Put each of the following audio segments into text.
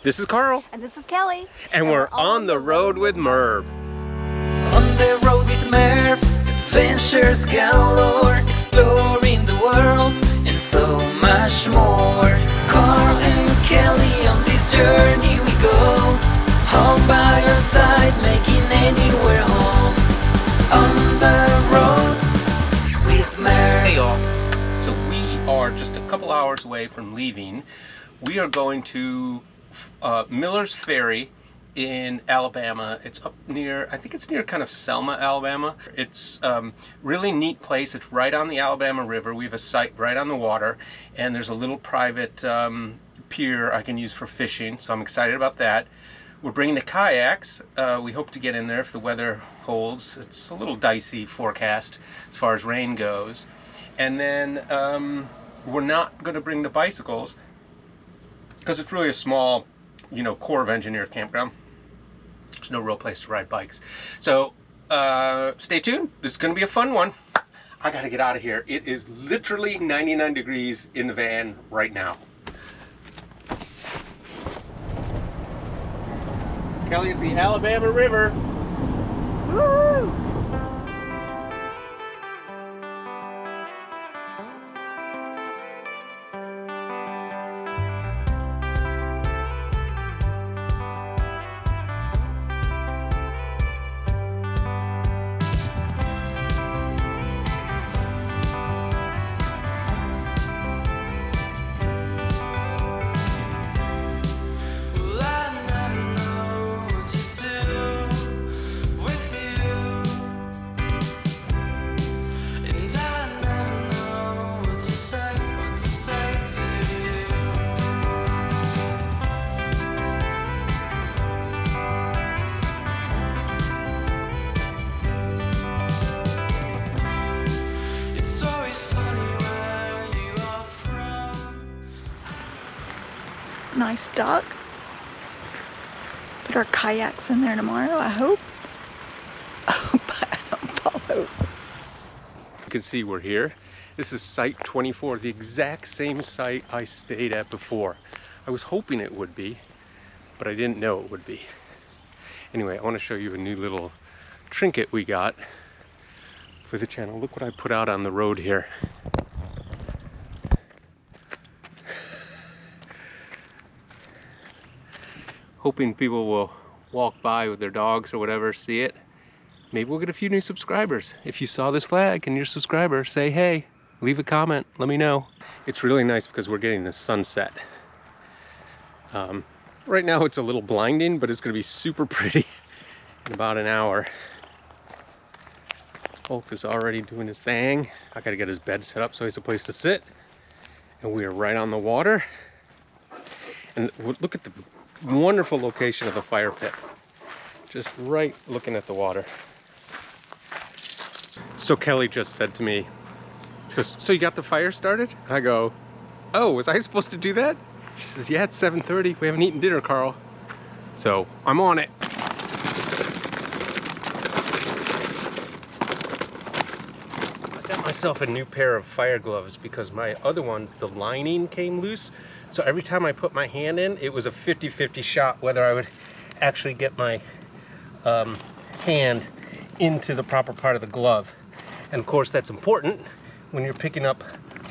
This is Carl. And this is Kelly. And we're on the road with Merv. On the road with Merv, adventures galore, exploring the world and so much more. Carl and Kelly, on this journey we go, all by your side, making anywhere home. On the road with Merv. Hey y'all. So we are just a couple hours away from leaving. We are going to Millers Ferry in Alabama. It's up near, I think it's near kind of Selma, Alabama. It's really neat place. It's right on the Alabama River. We have a site right on the water, and there's a little private pier I can use for fishing, so I'm excited about that. We're bringing the kayaks. We hope to get in there if the weather holds. It's a little dicey forecast as far as rain goes. And then we're not going to bring the bicycles because it's really a small, you know, Corps of Engineer campground. There's no real place to ride bikes. So stay tuned. This is going to be a fun one. I got to get out of here. It is literally 99 degrees in the van right now. Kelly, it's the Alabama River. Woo! Nice dock. Put our kayaks in there tomorrow, I hope. But I don't follow. You can see we're here. This is site 24, the exact same site I stayed at before. I was hoping it would be, but I didn't know it would be. Anyway, I want to show you a new little trinket we got for the channel. Look what I put out on the road here. Hoping people will walk by with their dogs or whatever, see it. Maybe we'll get a few new subscribers. If you saw this flag and you're a subscriber, say hey, leave a comment, let me know. It's really nice because we're getting the sunset. Right now it's a little blinding, but it's gonna be super pretty in about an hour. Hulk is already doing his thing. I gotta get his bed set up so he has a place to sit. And we are right on the water. And look at the wonderful location of the fire pit. Just right looking at the water. So Kelly just said to me, she goes, so you got the fire started? I go, oh, was I supposed to do that? She says, yeah, it's 7:30. We haven't eaten dinner, Carl. So I'm on it. I got myself a new pair of fire gloves because my other ones, the lining came loose. So every time I put my hand in, it was a 50-50 shot whether I would actually get my hand into the proper part of the glove. And of course that's important when you're picking up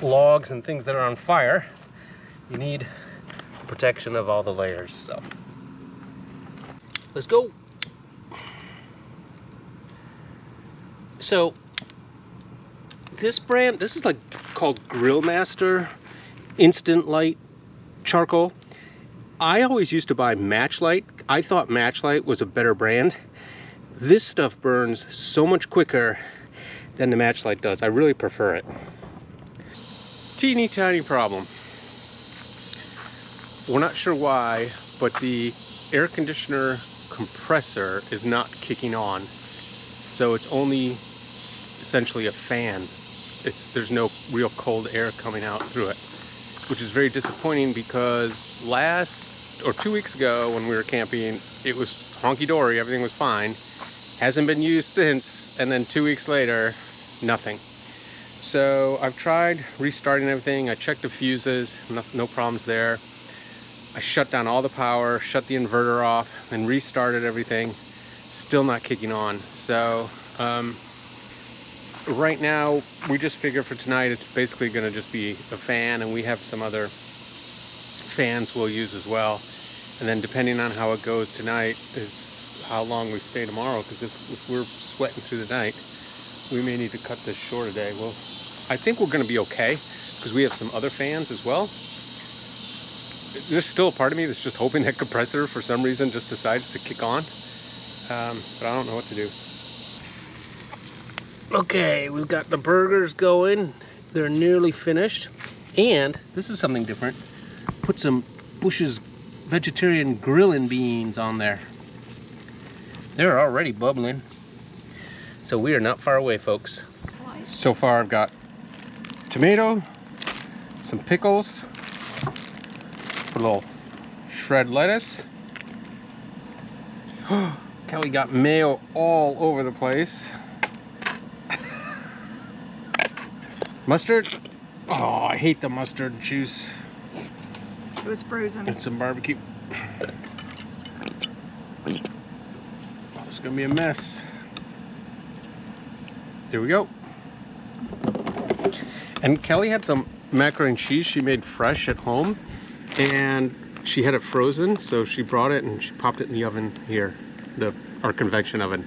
logs and things that are on fire. You need protection of all the layers. So let's go. So this brand, this is like called Grill Master Instant Light Charcoal. I always used to buy Matchlight. I thought Matchlight was a better brand. This stuff burns so much quicker than the Matchlight does. I really prefer it. Teeny tiny problem. We're not sure why, but the air conditioner compressor is not kicking on. So it's only essentially a fan. There's no real cold air coming out through it, which is very disappointing because 2 weeks ago when we were camping, it was honky-dory, everything was fine. Hasn't been used since, and then 2 weeks later, nothing. So I've tried restarting everything. I checked the fuses, no problems there. I shut down all the power, shut the inverter off, and restarted everything. Still not kicking on. So right now we just figure for tonight it's basically going to just be a fan, and we have some other fans we'll use as well. And then depending on how it goes tonight is how long we stay tomorrow, because if we're sweating through the night, we may need to cut this short a day. Well, I think we're going to be okay because we have some other fans as well. There's still a part of me that's just hoping that compressor for some reason just decides to kick on, but I don't know what to do. Okay, we've got the burgers going. They're nearly finished, and this is something different. Put some Bush's vegetarian grilling beans on there. They're already bubbling, so we are not far away, folks. So far I've got tomato, some pickles, put a little shred lettuce. Kelly got mayo all over the place. Mustard. Oh, I hate the mustard juice. It was frozen. And some barbecue. Oh, this is gonna be a mess. There we go. And Kelly had some macaroni and cheese she made fresh at home, and she had it frozen, so she brought it and she popped it in the oven here, our convection oven.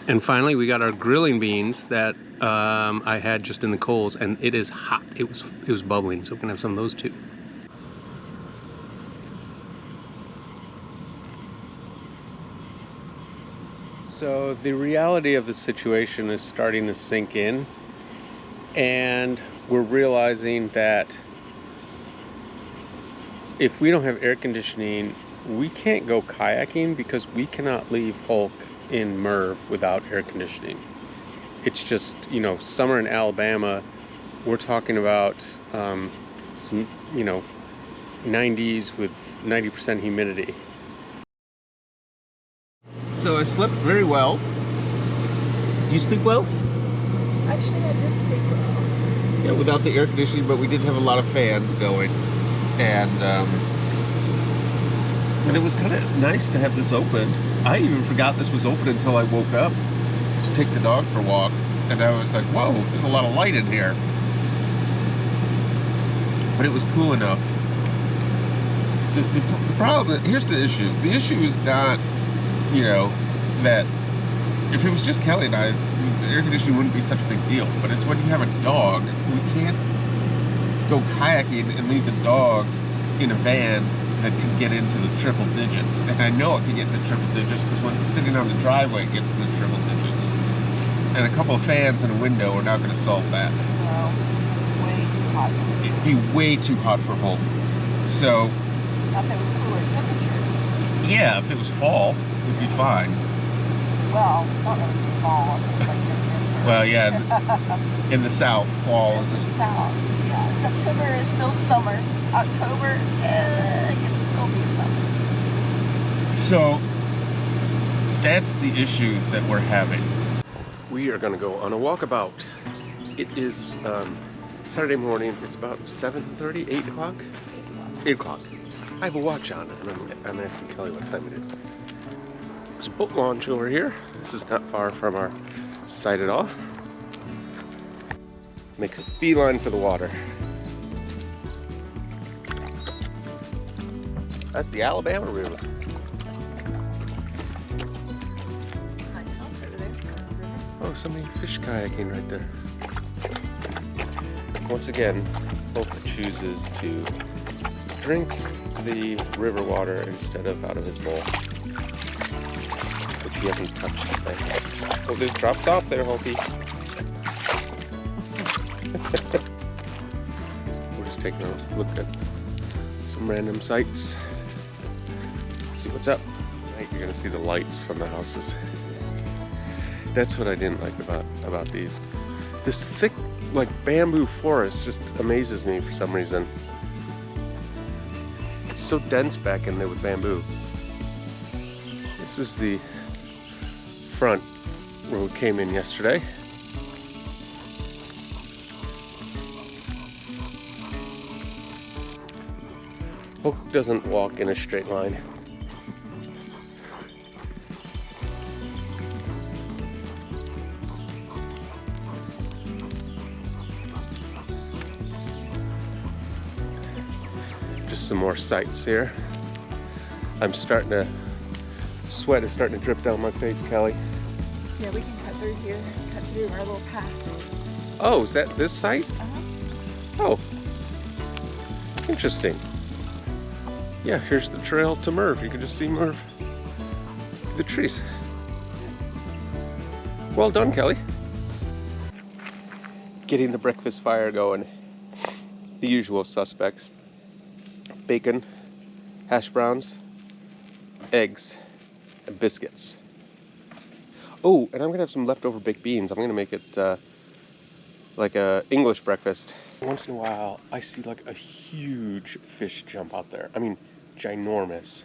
And finally we got our grilling beans that I had just in the coals, and it is hot. It was bubbling, so we're gonna have some of those too. So the reality of the situation is starting to sink in, and we're realizing that if we don't have air conditioning, we can't go kayaking because we cannot leave Hulk in Merv without air conditioning. It's just, you know, summer in Alabama, we're talking about some, you know, 90s with 90% humidity. So I slept very well. You sleep well? Actually, I did sleep well. Yeah, without the air conditioning, but we did have a lot of fans going, and it was kind of nice to have this open. I even forgot this was open until I woke up to take the dog for a walk, and I was like, whoa, there's a lot of light in here. But it was cool enough. The problem, here's the issue. The issue is not, you know, that if it was just Kelly and I, the air conditioning wouldn't be such a big deal. But it's when you have a dog, we can't go kayaking and leave the dog in a van that can get into the triple digits. And I know it can get into triple digits because when it's sitting on the driveway, it gets in the triple digits. And a couple of fans and a window are not going to solve that. Well, way too hot. It'd be way too hot for Hulk. So, Not that it was cooler temperatures. yeah, if it was fall, it'd be fine. Well, not really fall. It was like November. Well, yeah, in the south, fall is in the south. Yeah, September is still summer. October, it can still be summer. So that's the issue that we're having. We are going to go on a walkabout. It is Saturday morning. It's about 7:30, 8 o'clock? 8 o'clock. I have a watch on, and I'm asking Kelly what time it is. There's a boat launch over here. This is not far from our site at all. Makes a beeline for the water. That's the Alabama River. Oh, somebody fish kayaking right there. Once again, Hope chooses to drink the river water instead of out of his bowl, which he hasn't touched. Oh, there's drops off there, Hopey. We're just taking a look at some random sights. See what's up. Right, you're gonna see the lights from the houses. That's what I didn't like about these. This thick, like bamboo forest just amazes me for some reason. It's so dense back in there with bamboo. This is the front where we came in yesterday. Hook doesn't walk in a straight line. Just some more sights here. I'm starting to, sweat is starting to drip down my face, Kelly. Yeah, we can cut through here, cut through our little path. Oh, is that this site? Oh, interesting. Yeah, here's the trail to Merv. You can just see Merv. The trees. Well done, Kelly. Getting the breakfast fire going. The usual suspects. Bacon, hash browns, eggs, and biscuits. Oh, and I'm gonna have some leftover baked beans. I'm gonna make it like a English breakfast. Once in a while, I see like a huge fish jump out there. I mean, ginormous.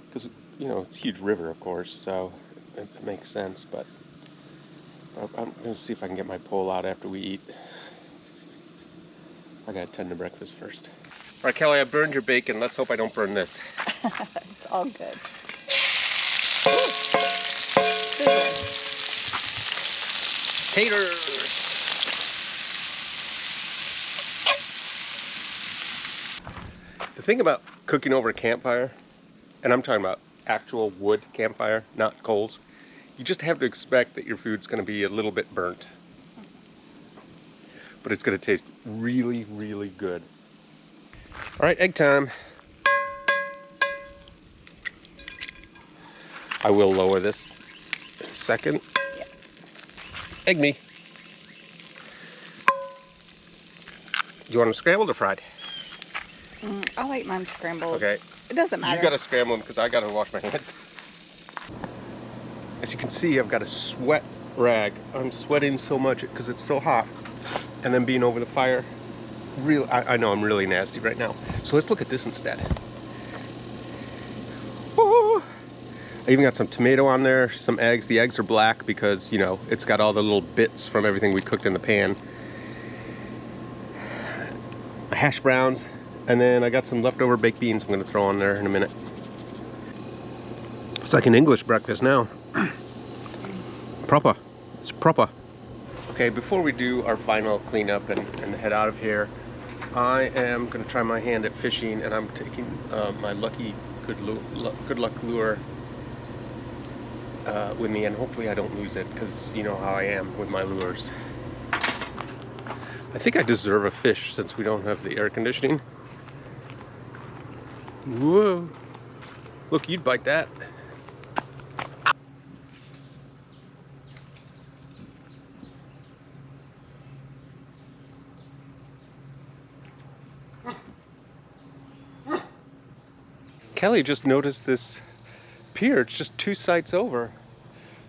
Because, you know, it's a huge river, of course, so it makes sense. But I'm gonna see if I can get my pole out after we eat. I gotta tend to breakfast first. All right, Kelly, I burned your bacon. Let's hope I don't burn this. It's all good. Taters! The thing about cooking over a campfire, and I'm talking about actual wood campfire, not coals, you just have to expect that your food's going to be a little bit burnt. But it's going to taste really, really good. All right, egg time. I will lower this in a second. Yeah. Egg me. Do you want them scrambled or fried? I like mine scrambled. Okay. It doesn't matter. You gotta scramble them because I gotta wash my hands. As you can see, I've got a sweat rag. I'm sweating so much because it's so hot. And then being over the fire, really, I know I'm really nasty right now. So let's look at this instead. Woo! I even got some tomato on there, some eggs. The eggs are black because, you know, it's got all the little bits from everything we cooked in the pan. Hash browns. And then I got some leftover baked beans I'm going to throw on there in a minute. It's like an English breakfast now. Proper. It's proper. Okay, before we do our final cleanup and head out of here, I am going to try my hand at fishing, and I'm taking my lucky good luck lure with me, and hopefully I don't lose it, because you know how I am with my lures. I think I deserve a fish since we don't have the air conditioning. Whoa! Look, you'd bite that. Kelly just noticed this pier. It's just 2 sites over.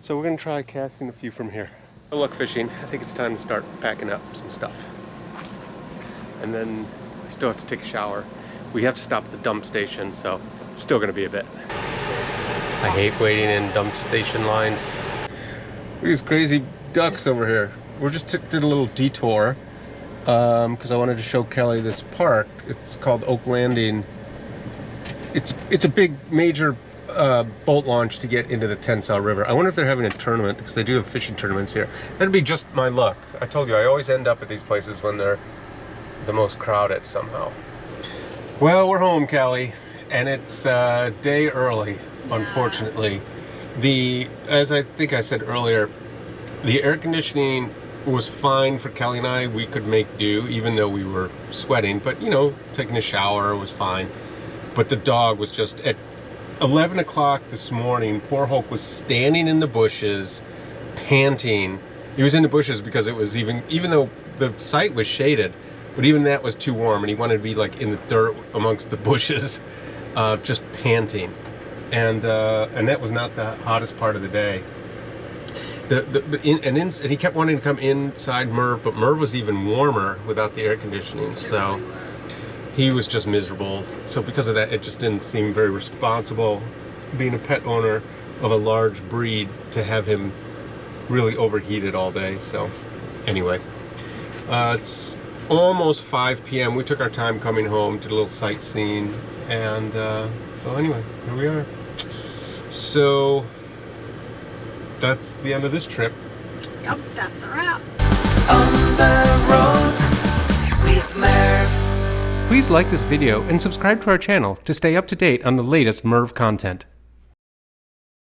So we're gonna try casting a few from here. Good luck fishing. I think it's time to start packing up some stuff. And then I still have to take a shower. We have to stop at the dump station, so it's still gonna be a bit. I hate waiting in dump station lines. Look at these crazy ducks over here. We just did a little detour because I wanted to show Kelly this park. It's called Oak Landing. It's a big major boat launch to get into the Tensile River. I wonder if they're having a tournament, because they do have fishing tournaments here. That'd be just my luck. I told you, I always end up at these places when they're the most crowded somehow. Well, we're home, Kelly, and it's day early, unfortunately. As I think I said earlier, the air conditioning was fine for Kelly and I. We could make do, even though we were sweating, but you know, taking a shower was fine. But the dog was just at 11 o'clock this morning, poor Hulk was standing in the bushes, panting. He was in the bushes because it was even though the site was shaded, but even that was too warm, and he wanted to be like in the dirt amongst the bushes, just panting. And that was not the hottest part of the day. And he kept wanting to come inside Merv, but Merv was even warmer without the air conditioning, so he was just miserable. So because of that, it just didn't seem very responsible, being a pet owner of a large breed, to have him really overheated all day. So anyway, it's almost 5 p.m. We took our time coming home, did a little sightseeing, and so anyway, here we are. So that's the end of this trip. Yep, that's a wrap. On the road with Merv. Please like this video and subscribe to our channel to stay up to date on the latest Merv content.